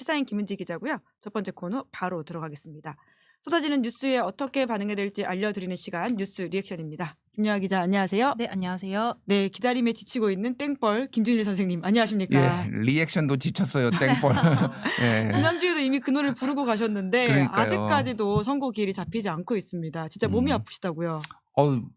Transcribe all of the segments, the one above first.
시사인 김은지 기자고요. 첫 번째 코너 바로 들어가겠습니다. 쏟아지는 뉴스에 어떻게 반응해야 될지 알려드리는 시간 뉴스 리액션입니다. 김여하 기자 안녕하세요. 네, 안녕하세요. 네, 기다림에 지치고 있는 땡벌 김준일 선생님 안녕하십니까? 예, 리액션도 지쳤어요. 땡벌. 예. 지난주에도 이미 그 노래를 부르고 가셨는데 그러니까요. 아직까지도 선거 기일이 잡히지 않고 있습니다. 진짜 몸이 아프시다고요?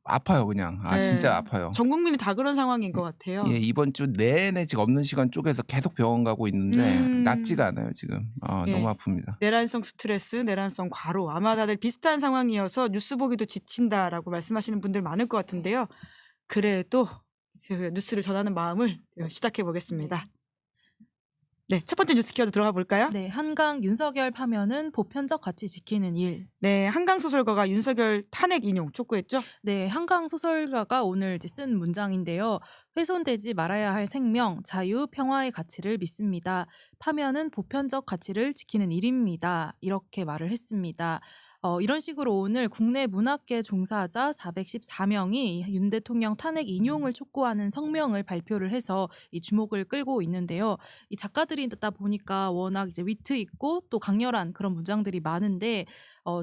아파요 그냥. 네. 진짜 아파요. 전 국민이 다 그런 상황인 것 같아요. 예, 이번 주 내내 지금 없는 시간 쪼개서 계속 병원 가고 있는데 낫지가 않아요 지금. 예. 너무 아픕니다. 내란성 스트레스, 내란성 과로 아마 다들 비슷한 상황이어서 뉴스 보기도 지친다라고 말씀하시는 분들 많을 것 같은데요. 그래도 뉴스를 전하는 마음을 시작해 보겠습니다. 네, 첫 번째 뉴스 키워드 들어가 볼까요? 네, 한강 윤석열 파면은 보편적 가치 지키는 일. 네, 한강 소설가가 윤석열 탄핵 인용 촉구했죠? 네, 한강 소설가가 오늘 이제 쓴 문장인데요. 훼손되지 말아야 할 생명, 자유, 평화의 가치를 믿습니다. 파면은 보편적 가치를 지키는 일입니다. 이렇게 말을 했습니다. 이런 식으로 오늘 국내 문학계 종사자 414명이 윤 대통령 탄핵 인용을 촉구하는 성명을 발표를 해서 이 주목을 끌고 있는데요. 이 작가들이다 보니까 워낙 이제 위트 있고 또 강렬한 그런 문장들이 많은데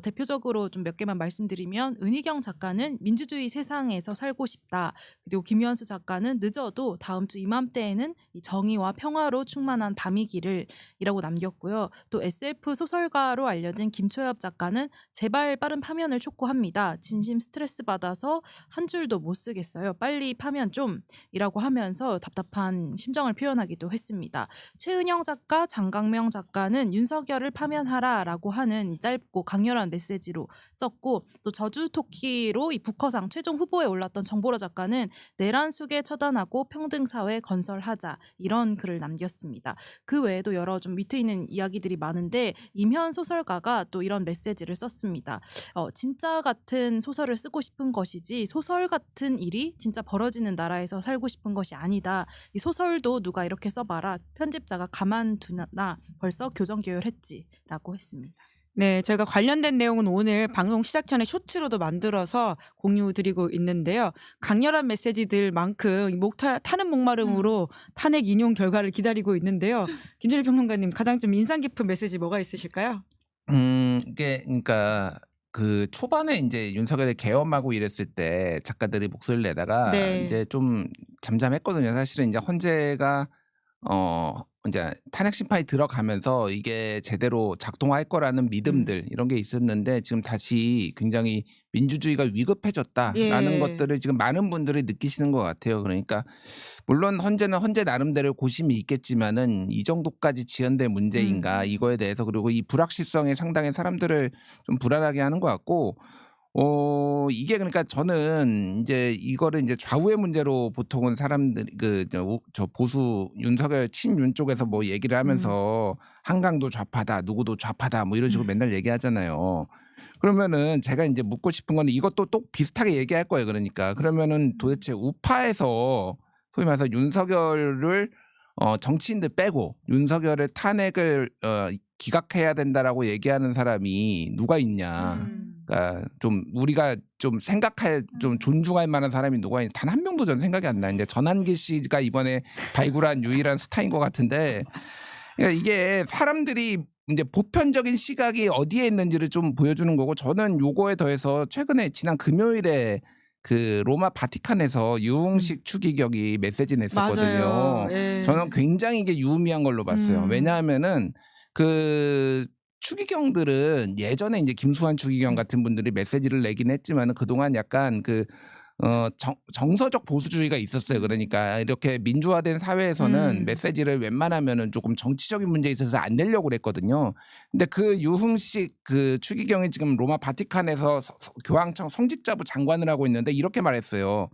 대표적으로 좀 몇 개만 말씀드리면 은희경 작가는 민주주의 세상에서 살고 싶다. 그리고 김현수 작가는 늦어도 다음 주 이맘때에는 이 정의와 평화로 충만한 밤이기를 이라고 남겼고요. 또 SF 소설가로 알려진 김초엽 작가는 제발 빠른 파면을 촉구합니다. 진심 스트레스 받아서 한 줄도 못 쓰겠어요. 빨리 파면 좀 이라고 하면서 답답한 심정을 표현하기도 했습니다. 최은영 작가, 장강명 작가는 윤석열을 파면하라라고 하는 이 짧고 강렬한 메시지로 썼고 또 저주토끼로 이 북커상 최종 후보에 올랐던 정보라 작가는 내란 속에 처단하고 평등사회 건설하자 이런 글을 남겼습니다. 그 외에도 여러 좀 위트 있는 이야기들이 많은데 임현 소설가가 또 이런 메시지를 썼습니다. 진짜 같은 소설을 쓰고 싶은 것이지 소설 같은 일이 진짜 벌어지는 나라에서 살고 싶은 것이 아니다. 이 소설도 누가 이렇게 써봐라. 편집자가 가만두나 벌써 교정교열했지라고 했습니다. 네, 저희가 관련된 내용은 오늘 방송 시작 전에 쇼츠로도 만들어서 공유드리고 있는데요. 강렬한 메시지들만큼 타는 목마름으로 탄핵 인용 결과를 기다리고 있는데요. 김준일 평론가님 가장 좀 인상 깊은 메시지 뭐가 있으실까요? 이게 그러니까 그 초반에 이제 윤석열이 계엄하고 이랬을 때 작가들이 목소리를 내다가 네. 이제 좀 잠잠했거든요. 사실은 이제 헌재가 이제 탄핵 심판이 들어가면서 이게 제대로 작동할 거라는 믿음들 이런 게 있었는데 지금 다시 굉장히 민주주의가 위급해졌다라는 예. 것들을 지금 많은 분들이 느끼시는 것 같아요. 그러니까 물론 헌재는 헌재 나름대로 고심이 있겠지만은 이 정도까지 지연된 문제인가 이거에 대해서 그리고 이 불확실성에 상당히 사람들을 좀 불안하게 하는 것 같고 이게 그러니까 저는 이제 이거를 이제 좌우의 문제로 보통은 사람들이 저 보수 윤석열 친윤 쪽에서 뭐 얘기를 하면서 한강도 좌파다, 누구도 좌파다 뭐 이런 식으로 맨날 얘기하잖아요. 그러면은 제가 이제 묻고 싶은 건 이것도 또 비슷하게 얘기할 거예요. 그러니까 그러면은 도대체 우파에서 소위 말해서 윤석열을 정치인들 빼고 윤석열을 탄핵을 기각해야 된다라고 얘기하는 사람이 누가 있냐. 그러니까 좀 우리가 좀 생각할 좀 존중할 만한 사람이 누가 있냐. 단 한 명도 전 생각이 안 나. 이제 전한길 씨가 이번에 발굴한 유일한 스타인 것 같은데 그러니까 이게 사람들이 이제 보편적인 시각이 어디에 있는지를 좀 보여주는 거고 저는 요거에 더해서 최근에 지난 금요일에 그 로마 바티칸에서 유흥식 추기경이 메시지 냈었거든요. 맞아요. 예. 저는 굉장히 이게 유의미한 걸로 봤어요. 왜냐하면은 그 추기경들은 예전에 이제 김수환 추기경 같은 분들이 메시지를 내긴 했지만은 그동안 약간 정서적 보수주의가 있었어요. 그러니까 이렇게 민주화된 사회에서는 메시지를 웬만하면은 조금 정치적인 문제에 있어서 안 내려고 그랬거든요. 근데 그 유흥식 그 추기경이 지금 로마 바티칸에서 교황청 성직자부 장관을 하고 있는데 이렇게 말했어요.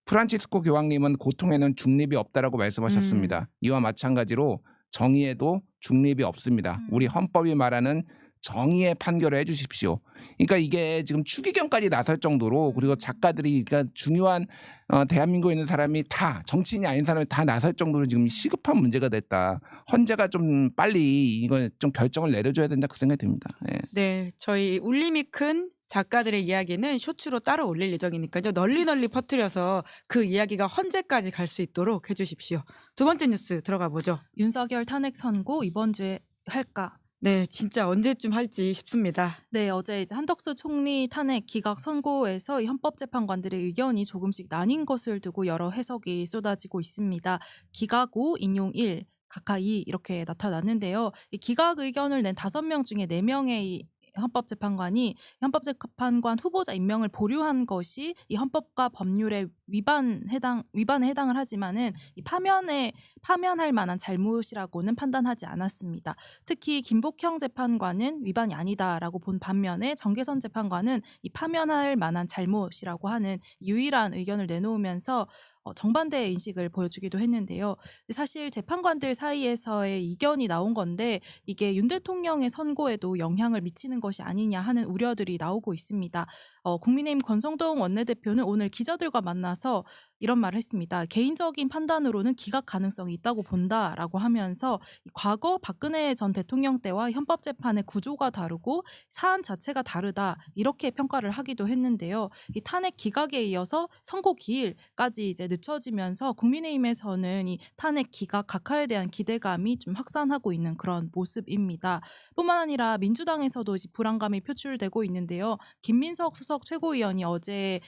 프란치스코 교황님은 고통에는 중립이 없다라고 말씀하셨습니다. 이와 마찬가지로 정의에도 중립이 없습니다. 우리 헌법이 말하는 정의의 판결을 해주십시오. 그러니까 이게 지금 추기경까지 나설 정도로 그리고 작가들이 그러니까 중요한 대한민국에 있는 사람이 다 정치인이 아닌 사람이 다 나설 정도로 지금 시급한 문제가 됐다. 헌재가 좀 빨리 이거 좀 결정을 내려줘야 된다 그 생각이 듭니다. 네. 네, 저희 울림이 큰 작가들의 이야기는 쇼츠로 따로 올릴 예정이니까요. 널리 퍼뜨려서 그 이야기가 헌재까지 갈 수 있도록 해주십시오. 두 번째 뉴스 들어가 보죠. 윤석열 탄핵 선고 이번 주에 할까? 네, 진짜 언제쯤 할지 싶습니다. 네, 어제 이제 한덕수 총리 탄핵 기각 선고에서 이 헌법재판관들의 의견이 조금씩 나뉜 것을 두고 여러 해석이 쏟아지고 있습니다. 기각 5, 인용 1, 각하 2 이렇게 나타났는데요. 이 기각 의견을 낸 5명 중에 4명의 이 헌법재판관이 헌법재판관 후보자 임명을 보류한 것이 이 헌법과 법률에 위반에 해당을 하지만은 이 파면할 만한 잘못이라고는 판단하지 않았습니다. 특히 김복형 재판관은 위반이 아니다라고 본 반면에 정계선 재판관은 이 파면할 만한 잘못이라고 하는 유일한 의견을 내놓으면서 정반대의 인식을 보여주기도 했는데요. 사실 재판관들 사이에서의 이견이 나온 건데 이게 윤 대통령의 선고에도 영향을 미치는 것이 아니냐 하는 우려들이 나오고 있습니다. 국민의힘 권성동 원내대표는 오늘 기자들과 만나서 이런 말을 했습니다. 개인적인 판단으로는 기각 가능성이 있다고 본다라고 하면서 과거 박근혜 전 대통령 때와 헌법재판의 구조가 다르고 사안 자체가 다르다 이렇게 평가를 하기도 했는데요. 이 탄핵 기각에 이어서 선고 기일까지 이제 늦춰지면서 국민의힘에서는 이 탄핵 기각 각하에 대한 기대감이 좀 확산하고 있는 그런 모습입니다. 뿐만 아니라 민주당에서도 이제 불안감이 표출되고 있는데요. 김민석 수석 최고위원이 어제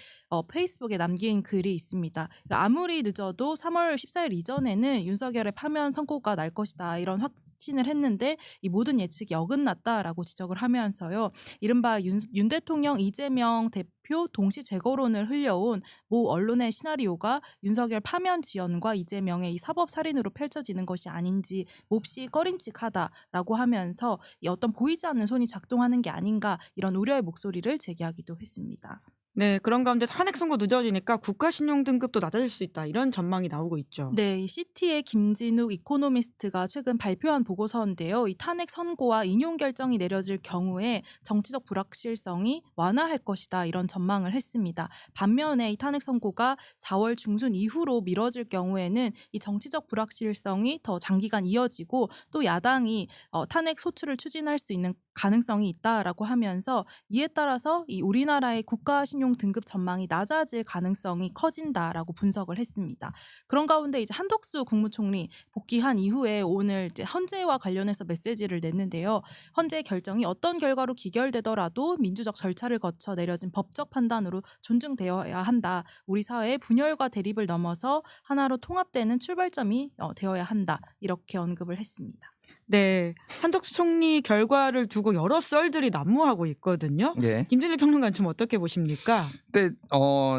페이스북에 남긴 글이 있습니다. 그러니까 아무리 늦어도 3월 14일 이전에는 윤석열의 파면 선고가 날 것이다 이런 확신을 했는데 이 모든 예측이 어긋났다라고 지적을 하면서요. 이른바 윤 대통령 이재명 대표 동시 재거론을 흘려온 모 언론의 시나리오가 윤석열 파면 지연과 이재명의 이 사법 살인으로 펼쳐지는 것이 아닌지 몹시 꺼림칙하다라고 하면서 이 어떤 보이지 않는 손이 작동하는 게 아닌가 이런 우려의 목소리를 제기하기도 했습니다. 네, 그런 가운데 탄핵 선고 늦어지니까 국가 신용 등급도 낮아질 수 있다. 이런 전망이 나오고 있죠. 네, 이 시티의 김진욱 이코노미스트가 최근 발표한 보고서인데요. 이 탄핵 선고와 인용 결정이 내려질 경우에 정치적 불확실성이 완화할 것이다 이런 전망을 했습니다. 반면에 이 탄핵 선고가 4월 중순 이후로 미뤄질 경우에는 이 정치적 불확실성이 더 장기간 이어지고 또 야당이 탄핵 소추를 추진할 수 있는 가능성이 있다라고 하면서 이에 따라서 이 우리나라의 국가 신용 등급 전망이 낮아질 가능성이 커진다라고 분석을 했습니다. 그런 가운데 이제 한덕수 국무총리 복귀한 이후에 오늘 이제 헌재와 관련해서 메시지를 냈는데요. 헌재 결정이 어떤 결과로 기결되더라도 민주적 절차를 거쳐 내려진 법적 판단으로 존중되어야 한다. 우리 사회의 분열과 대립을 넘어서 하나로 통합되는 출발점이 되어야 한다. 이렇게 언급을 했습니다. 네, 한덕수 총리 결과를 두고 여러 썰들이 난무하고 있거든요. 예. 김진일 평론가는 좀 어떻게 보십니까? 근데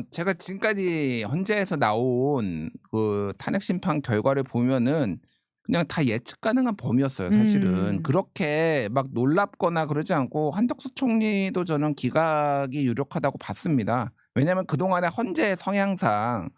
제가 지금까지 헌재에서 나온 그 탄핵 심판 결과를 보면은 그냥 다 예측 가능한 범위였어요, 사실은. 그렇게 막 놀랍거나 그러지 않고 한덕수 총리도 저는 기각이 유력하다고 봤습니다. 왜냐하면 그동안의 헌재의 성향상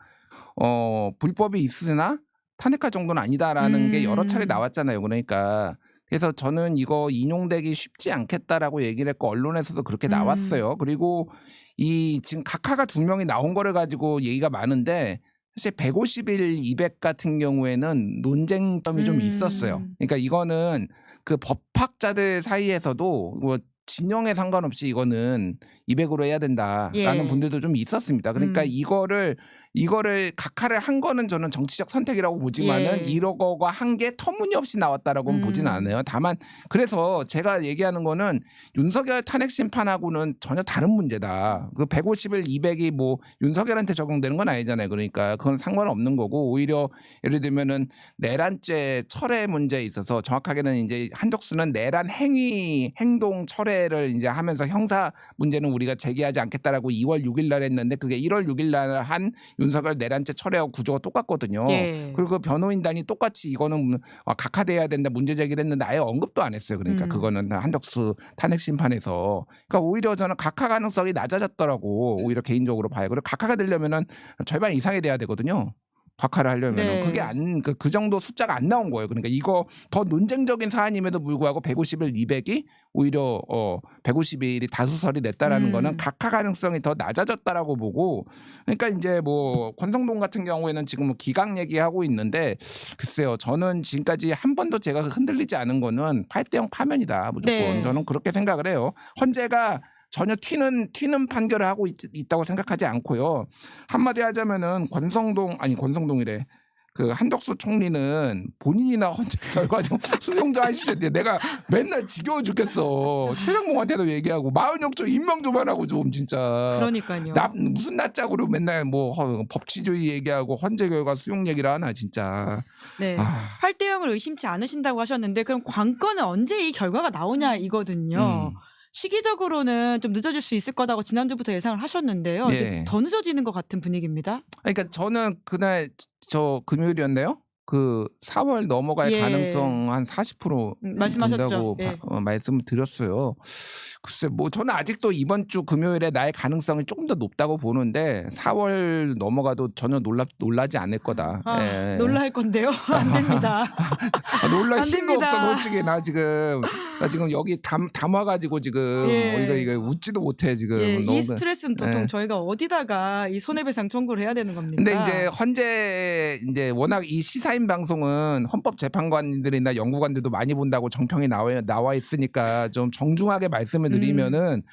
불법이 있으나 탄핵할 정도는 아니다라는 게 여러 차례 나왔잖아요. 그러니까 그래서 저는 이거 인용되기 쉽지 않겠다라고 얘기를 했고 언론에서도 그렇게 나왔어요. 그리고 이 지금 각하가 2명이 나온 거를 가지고 얘기가 많은데 사실 150일 200 같은 경우에는 논쟁점이 좀 있었어요. 그러니까 이거는 그 법학자들 사이에서도 뭐 진영에 상관없이 이거는 200으로 해야 된다라는 분들도 좀 있었습니다. 그러니까 이거를 각하를 한 거는 저는 정치적 선택이라고 보지만은 이러거가 한 게 터무니없이 나왔다라고는 보진 않아요. 다만 그래서 제가 얘기하는 거는 윤석열 탄핵 심판하고는 전혀 다른 문제다. 그 150일 200이 뭐 윤석열한테 적용되는 건 아니잖아요. 그러니까 그건 상관없는 거고 오히려 예를 들면은 내란죄 철회 문제에 있어서 정확하게는 이제 한덕수는 내란 행동 철회를 이제 하면서 형사 문제는 우리가 제기하지 않겠다라고 2월 6일 날 했는데 그게 1월 6일 날 한 윤석열 내란죄 철회하고 구조가 똑같거든요. 그리고 그 변호인단이 똑같이 이거는 각하돼야 된다 문제 제기를 했는데 아예 언급도 안 했어요. 그러니까 그거는 한덕수 탄핵 심판에서 그러니까 오히려 저는 각하 가능성이 낮아졌더라고. 오히려 개인적으로 봐요. 그리고 각하가 되려면은 절반 이상이 돼야 되거든요. 각하를 하려면 그게 그 정도 숫자가 안 나온 거예요. 그러니까 이거 더 논쟁적인 사안임에도 불구하고 150일 200이 오히려 150일이 다수설이 냈다라는 거는 각하 가능성이 더 낮아졌다라고 보고 그러니까 이제 뭐 권성동 같은 경우에는 지금 뭐 기각 얘기하고 있는데 글쎄요. 저는 지금까지 한 번도 제가 흔들리지 않은 거는 8대0 파면이다. 무조건 저는 그렇게 생각을 해요. 헌재가 전혀 튀는 판결을 하고 있다고 생각하지 않고요. 한마디 하자면은 권성동이래. 그 한덕수 총리는 본인이나 헌재 결과 좀 수용 좀 하십시오. 내가 맨날 지겨워 죽겠어. 최상봉한테도 얘기하고 46조 임명 좀 하라고 좀 진짜. 그러니까요. 무슨 낯짝으로 맨날 뭐 법치주의 얘기하고 헌재 결과 수용 얘기를 하나 진짜. 네. 아. 8대 0을 의심치 않으신다고 하셨는데 그럼 관건은 언제 이 결과가 나오냐 이거든요. 시기적으로는 좀 늦어질 수 있을 거라고 지난주부터 예상을 하셨는데요. 예. 이게 더 늦어지는 것 같은 분위기입니다. 그러니까 저는 그날 저 금요일이었나요? 그 4월 넘어갈 예. 가능성 한 40% 말씀하셨죠. 된다고 예. 말씀을 드렸어요. 글쎄 뭐 저는 아직도 이번 주 금요일에 나의 가능성이 조금 더 높다고 보는데 4월 넘어가도 전혀 놀라지 않을 거다. 예. 놀랄 건데요. 안 됩니다. 놀랄 안 힘도 됩니다. 없어 솔직히 나 지금 여기 담아가지고 지금 예. 이거 웃지도 못해 지금. 예, 너무 이 스트레스는 보통 예. 저희가 어디다가 이 손해배상 청구를 해야 되는 겁니까? 근데 이제 헌재 이제 워낙 이 시사인 방송은 헌법재판관들이나 연구관들도 많이 본다고 정평이 나와 있으니까 좀 정중하게 말씀을 드리면은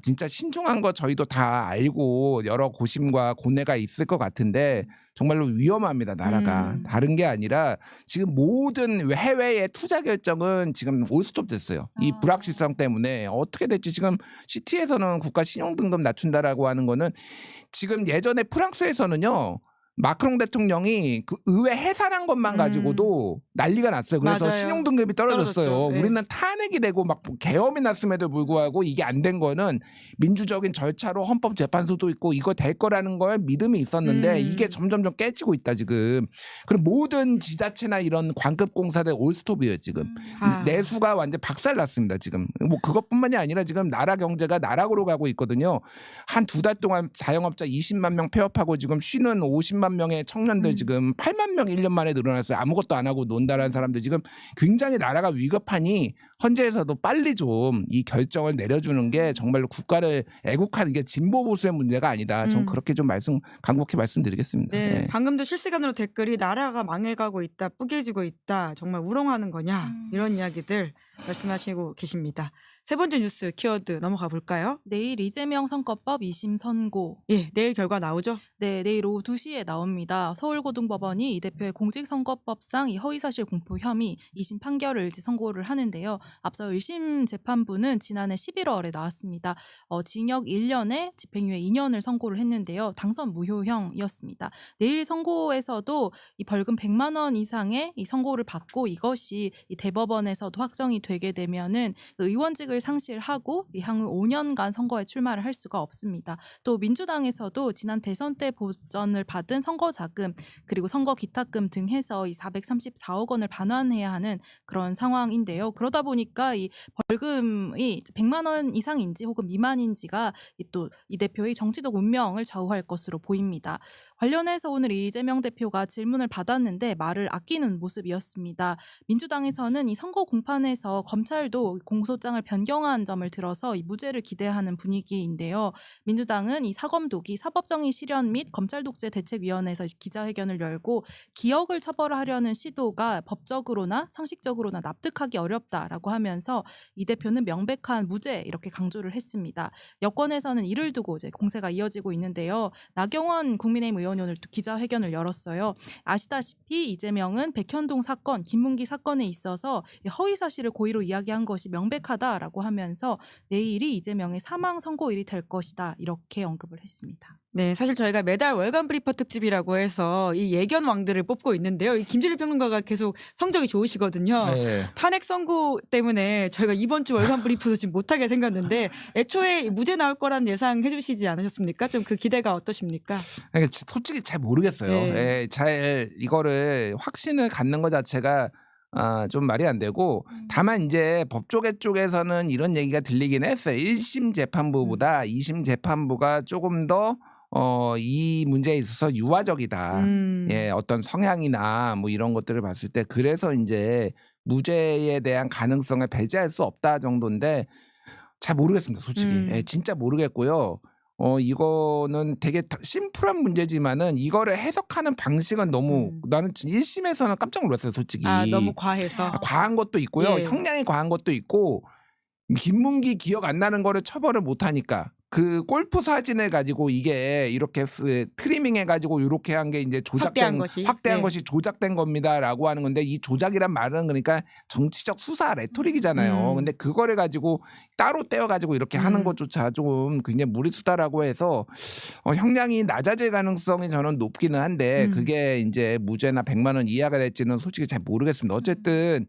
진짜 신중한 거 저희도 다 알고 여러 고심과 고뇌가 있을 것 같은데 정말로 위험합니다 나라가. 다른 게 아니라 지금 모든 해외의 투자 결정은 지금 올스톱 됐어요. 이 불확실성 때문에 어떻게 될지 지금 시티에서는 국가 신용등급 낮춘다라고 하는 거는 지금 예전에 프랑스에서는요. 마크롱 대통령이 그 의회 해산한 것만 가지고도 난리가 났어요. 그래서 맞아요. 신용등급이 떨어졌어요. 떨어졌죠. 네. 우리는 탄핵이 되고 막 계엄이 났음에도 불구하고 이게 안 된 거는 민주적인 절차로 헌법재판소도 있고 이거 될 거라는 걸 믿음이 있었는데 이게 점점점 깨지고 있다 지금. 그리고 모든 지자체나 이런 관급 공사들 올스톱이에요 지금. 내수가 완전 박살났습니다 지금. 뭐 그것뿐만이 아니라 지금 나라 경제가 나락으로 가고 있거든요. 한 2달 동안 자영업자 20만 명 폐업하고 지금 쉬는 50만 명의 청년들 지금 8만 명 1년 만에 늘어났어요. 아무것도 안 하고 논다라는 사람들 지금 굉장히 나라가 위급하니 헌재에서도 빨리 좀 이 결정을 내려주는 게 정말로 국가를 애국하는 게 진보 보수의 문제가 아니다. 전 그렇게 좀 간곡히 말씀드리겠습니다. 네, 네. 방금도 실시간으로 댓글이 나라가 망해가고 있다, 뿌개지고 있다, 정말 우롱하는 거냐 이런 이야기들 말씀하시고 계십니다. 세 번째 뉴스 키워드 넘어가 볼까요? 내일 이재명 선거법 2심 선고. 예, 내일 결과 나오죠? 네, 내일 오후 2시에 나옵니다. 서울고등법원이 이 대표의 공직선거법상 이 허위사실 공표 혐의 2심 판결을 이제 선고를 하는데요. 앞서 1심 재판부는 지난해 11월에 나왔습니다. 징역 1년에 집행유예 2년을 선고를 했는데요. 당선 무효형이었습니다. 내일 선고에서도 이 벌금 100만 원 이상의 이 선고를 받고 이것이 이 대법원에서도 확정이 되게 되면은 그 의원직을 상실하고 이 향후 5년간 선거에 출마를 할 수가 없습니다. 또 민주당에서도 지난 대선 때 보전을 받은 선거 자금 그리고 선거 기타금 등 해서 이 434억 원을 반환해야 하는 그런 상황인데요. 그러다 보니까 이 벌금이 100만 원 이상인지 혹은 미만인지가 또 이 대표의 정치적 운명을 좌우할 것으로 보입니다. 관련해서 오늘 이재명 대표가 질문을 받았는데 말을 아끼는 모습이었습니다. 민주당에서는 이 선거 공판에서 검찰도 공소장을 변경한 점을 들어서 이 무죄를 기대하는 분위기인데요. 민주당은 이 사검독이 사법정의 실현 및 검찰독재 대책위원회에서 기자회견을 열고 기억을 처벌하려는 시도가 법적으로나 상식적으로나 납득하기 어렵다라고 하면서 이 대표는 명백한 무죄 이렇게 강조를 했습니다. 여권에서는 이를 두고 이제 공세가 이어지고 있는데요. 나경원 국민의힘 의원이 오늘 또 기자회견을 열었어요. 아시다시피 이재명은 백현동 사건, 김문기 사건에 있어서 허위 사실을 고의로 이야기한 것이 명백하다라고 하면서 내일이 이재명의 사망 선고일이 될 것이다 이렇게 언급을 했습니다. 네, 사실 저희가 매달 월간 브리퍼 특집이라고 해서 이 예견 왕들을 뽑고 있는데요. 이 김준일 평론가가 계속 성적이 좋으시거든요. 네. 탄핵 선고 때문에 저희가 이번 주 월간 브리퍼도 지금 못하게 생겼는데 애초에 무죄 나올 거란 예상해 주시지 않으셨습니까? 좀 그 기대가 어떠십니까? 그러니까 솔직히 잘 모르겠어요. 네. 예, 잘 이거를 확신을 갖는 것 자체가 좀 말이 안 되고 다만 이제 법조계 쪽에서는 이런 얘기가 들리긴 했어요. 1심 재판부보다 2심 재판부가 조금 더 이 문제에 있어서 유화적이다. 예, 어떤 성향이나 뭐 이런 것들을 봤을 때 그래서 이제 무죄에 대한 가능성을 배제할 수 없다 정도인데 잘 모르겠습니다. 솔직히. 예, 진짜 모르겠고요. 이거는 되게 심플한 문제지만은 이거를 해석하는 방식은 너무 나는 1심에서는 깜짝 놀랐어요, 솔직히. 너무 과해서. 과한 것도 있고요. 예. 형량이 과한 것도 있고 김문기 기억 안 나는 거를 처벌을 못 하니까 그 골프 사진을 가지고 이게 이렇게 트리밍 해가지고 이렇게 한 게 이제 확대한 확대한 네. 것이 조작된 겁니다라고 하는 건데 이 조작이란 말은 그러니까 정치적 수사 레토릭이잖아요. 근데 그거를 가지고 따로 떼어가지고 이렇게 하는 것조차 좀 굉장히 무리수다라고 해서 형량이 낮아질 가능성이 저는 높기는 한데 그게 이제 무죄나 100만 원 이하가 될지는 솔직히 잘 모르겠습니다. 어쨌든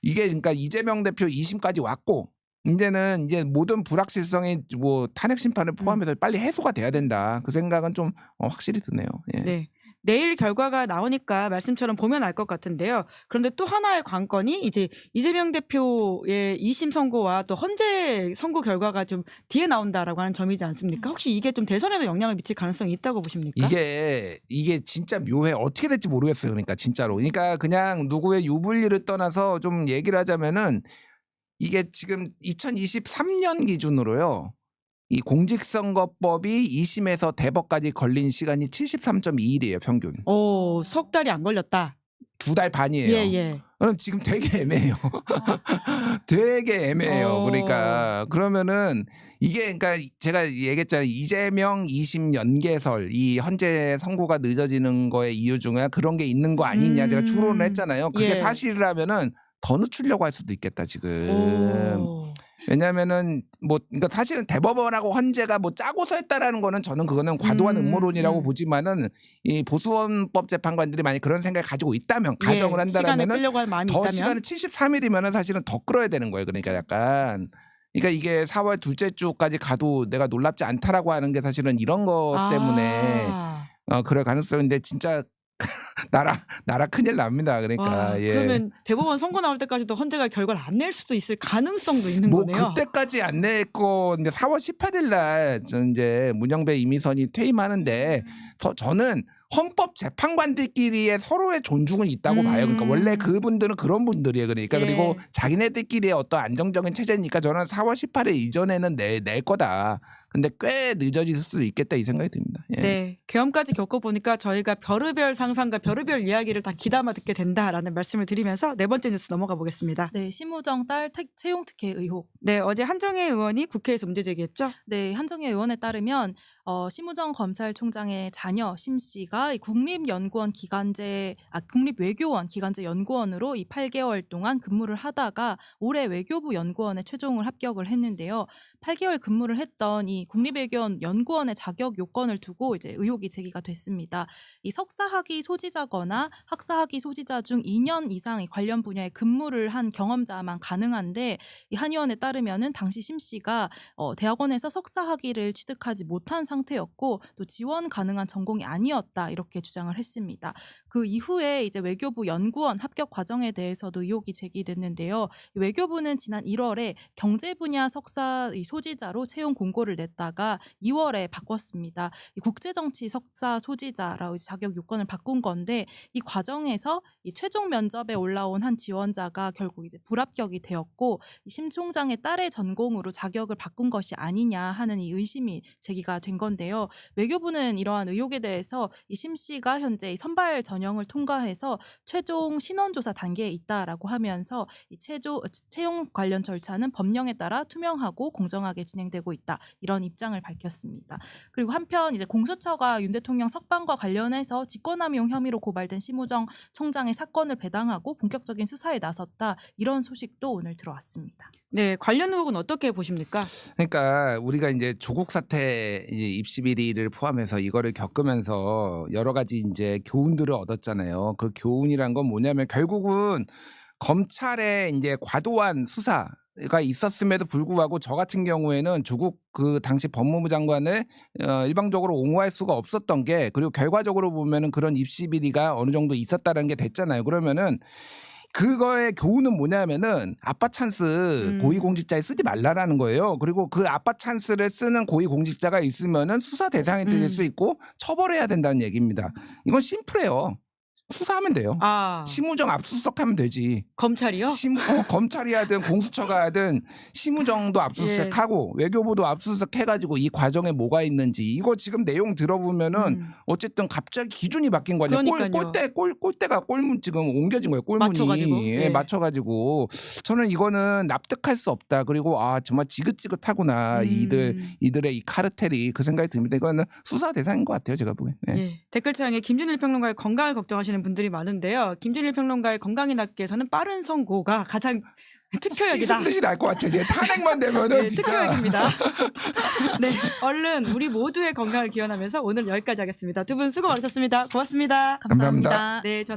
이게 그러니까 이재명 대표 2심까지 왔고 이제는 이제 모든 불확실성이 뭐 탄핵 심판을 포함해서 빨리 해소가 돼야 된다. 그 생각은 좀 확실히 드네요. 예. 네. 내일 결과가 나오니까 말씀처럼 보면 알 것 같은데요. 그런데 또 하나의 관건이 이제 이재명 대표의 2심 선고와 또 헌재 선고 결과가 좀 뒤에 나온다라고 하는 점이지 않습니까? 혹시 이게 좀 대선에도 영향을 미칠 가능성이 있다고 보십니까? 이게 진짜 묘해. 어떻게 될지 모르겠어요. 그러니까 진짜로. 그러니까 그냥 누구의 유불리를 떠나서 좀 얘기를 하자면은 이게 지금 2023년 기준으로요. 이 공직선거법이 2심에서 대법까지 걸린 시간이 73.2일이에요. 평균. 오, 석 달이 안 걸렸다. 2달 반이에요. 예. 그럼 지금 되게 애매해요. 되게 애매해요. 그러니까 그러면은 이게 그러니까 제가 얘기했잖아요. 이재명 2심 연계설 이 헌재 선고가 늦어지는 거의 이유 중에 그런 게 있는 거 아니냐 제가 추론을 했잖아요. 그게 예. 사실이라면은 더 늦추려고 할 수도 있겠다 지금. 오. 왜냐하면은 뭐 그러니까 사실은 대법원하고 헌재가 뭐 짜고서 했다라는 거는 저는 그거는 과도한 음모론이라고 보지만은 이 보수헌법 재판관들이 만약 그런 생각을 가지고 있다면 가정을 예, 시간을 한다라면은 끌려고 할 마음이 더 있다면 시간을 73일이면은 사실은 더 끌어야 되는 거예요. 그러니까 약간 그러니까 이게 4월 둘째 주까지 가도 내가 놀랍지 않다라고 하는 게 사실은 이런 것 때문에 그럴 가능성인데 진짜 나라 큰일 납니다. 그러니까 와, 예. 그러면 대법원 선고 나올 때까지도 헌재가 결과를 안 낼 수도 있을 가능성도 있는 뭐 거네요. 그때까지 안 냈고 근데 4월 18일 날 이제 문영배 이미선이 퇴임하는데 저는 헌법 재판관들끼리의 서로의 존중은 있다고 봐요. 그러니까 원래 그분들은 그런 분들이에요. 그러니까 예. 그리고 자기네들끼리의 어떤 안정적인 체제니까 저는 4월 18일 이전에는 낼 거다. 근데 꽤 늦어질 수도 있겠다 이 생각이 듭니다. 예. 네, 계엄까지 겪어보니까 저희가 별의별 상상과 별의별 이야기를 다 귀담아 듣게 된다라는 말씀을 드리면서 네 번째 뉴스 넘어가 보겠습니다. 네, 심우정 딸 채용 특혜 의혹. 네, 어제 한정혜 의원이 국회에서 문제 제기했죠. 네, 한정혜 의원에 따르면 심우정 검찰총장의 자녀 심 씨가 이 국립외교원 기간제 연구원으로 이 8개월 동안 근무를 하다가 올해 외교부 연구원에 최종을 합격을 했는데요. 8개월 근무를 했던 이 국립외교원 연구원의 자격 요건을 두고 이제 의혹이 제기가 됐습니다. 이 석사학위 소지자거나 학사학위 소지자 중 2년 이상 관련 분야에 근무를 한 경험자만 가능한데 이 한 의원에 따르면은 당시 심 씨가 대학원에서 석사학위를 취득하지 못한 상태였고 또 지원 가능한 전공이 아니었다 이렇게 주장을 했습니다. 그 이후에 이제 외교부 연구원 합격 과정에 대해서도 의혹이 제기됐는데요. 외교부는 지난 1월에 경제 분야 석사 소지자로 채용 공고를 냈다가 2월에 바꿨습니다. 이 국제정치 석사 소지자라고 자격 요건을 바꾼 건데 이 과정에서 이 최종 면접에 올라온 한 지원자가 결국 이제 불합격이 되었고 이 심 총장의 딸의 전공으로 자격을 바꾼 것이 아니냐 하는 이 의심이 제기가 된 건데요. 외교부는 이러한 의혹에 대해서 이 심 씨가 현재 이 선발 전형을 통과해서 최종 신원조사 단계에 있다라고 하면서 이 채용 관련 절차는 법령에 따라 투명하고 공정하게 진행되고 있다 이런 입장을 밝혔습니다. 그리고 한편 이제 공수처가 윤 대통령 석방과 관련해서 직권남용 혐의로 고발된 심우정 총장의 사건을 배당하고 본격적인 수사에 나섰다 이런 소식도 오늘 들어왔습니다. 네, 관련 의혹은 어떻게 보십니까? 그러니까 우리가 이제 조국 사태 입시 비리를 포함해서 이거를 겪으면서 여러 가지 이제 교훈들을 얻었잖아요. 그 교훈이란 건 뭐냐면 결국은 검찰의 이제 과도한 수사가 있었음에도 불구하고 저 같은 경우에는 조국 그 당시 법무부 장관을 일방적으로 옹호할 수가 없었던 게 그리고 결과적으로 보면은 그런 입시 비리가 어느 정도 있었다는 게 됐잖아요. 그러면은 그거의 교훈은 뭐냐면은 아빠 찬스 고위공직자에 쓰지 말라라는 거예요. 그리고 그 아빠 찬스를 쓰는 고위공직자가 있으면은 수사 대상이 될 수 있고 처벌해야 된다는 얘기입니다. 이건 심플해요. 수사하면 돼요. 아, 심우정 압수수색하면 되지. 검찰이요? 검찰이 하든 공수처가 하든 심우정도 압수수색하고 외교부도 압수수색해가지고 이 과정에 뭐가 있는지 이거 지금 내용 들어보면은 어쨌든 갑자기 기준이 바뀐 거 아니에요. 그러니까요. 꼴대가 꼴문 지금 옮겨진 거예요. 꼴문이 맞춰가지고. 예. 맞춰가지고 저는 이거는 납득할 수 없다. 그리고 정말 지긋지긋하구나 이들의 이 카르텔이 그 생각이 듭니다. 이거는 수사 대상인 것 같아요. 제가 보기엔. 네. 예. 댓글창에 김준일 평론가의 건강을 걱정하시는 분들이 많은데요. 김준일 평론가의 건강이 낫기위해서는 빠른 선고가 가장 특효약이다. 무슨 뜻이 날 것 같아요. 이제 탄핵만 되면은 네, 진짜. 특효약입니다. 네, 얼른 우리 모두의 건강을 기원하면서 오늘 여기까지 하겠습니다. 두 분 수고 많으셨습니다. 고맙습니다. 감사합니다. 감사합니다. 네, 저는